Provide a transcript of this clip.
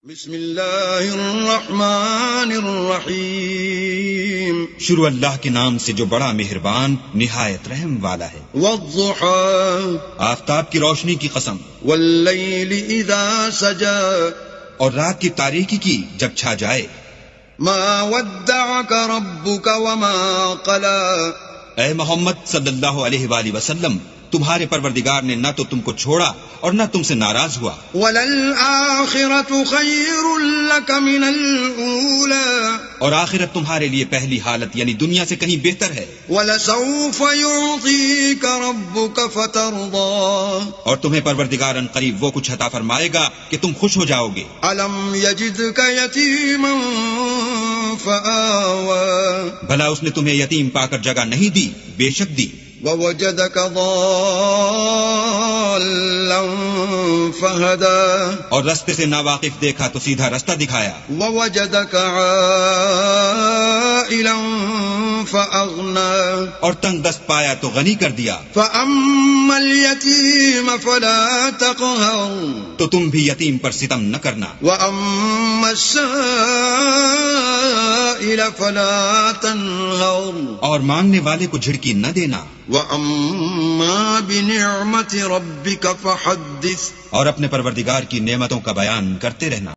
بسم اللہ الرحمن الرحیم، شروع اللہ کے نام سے جو بڑا مہربان نہایت رحم والا ہے۔ والضحى، آفتاب کی روشنی کی قسم، واللیل اذا سجى، اور رات کی تاریکی کی جب چھا جائے۔ ما ودعك ربك وما قلى، اے محمد صلی اللہ علیہ وآلہ وسلم، تمہارے پروردگار نے نہ تو تم کو چھوڑا اور نہ تم سے ناراض ہوا۔ وللآخرة خیر لك من الأولى، اور آخرت تمہارے لیے پہلی حالت یعنی دنیا سے کہیں بہتر ہے۔ ولسوف يعطيك ربك فترضى، اور تمہیں پروردگار ان قریب وہ کچھ عطا فرمائے گا کہ تم خوش ہو جاؤ گے۔ ألم يجدك يتيما فآوى، بھلا اس نے تمہیں یتیم پا کر جگہ نہیں دی؟ بے شک دی۔ ووجدك ضالا فهدى، اور رستے سے ناواقف دیکھا تو سیدھا رستہ دکھایا۔ ووجدك عائلا فأغنى، اور تنگ دست پایا تو غنی کر دیا۔ فأما اليتيم فلا تقهر، تو تم بھی یتیم پر ستم نہ کرنا۔ وأما السائل فلا تنهر، اور مانگنے والے کو جھڑکی نہ دینا۔ وَأَمَّا بِنِعْمَةِ رَبِّكَ فَحَدِّثْ، اور اپنے پروردگار کی نعمتوں کا بیان کرتے رہنا۔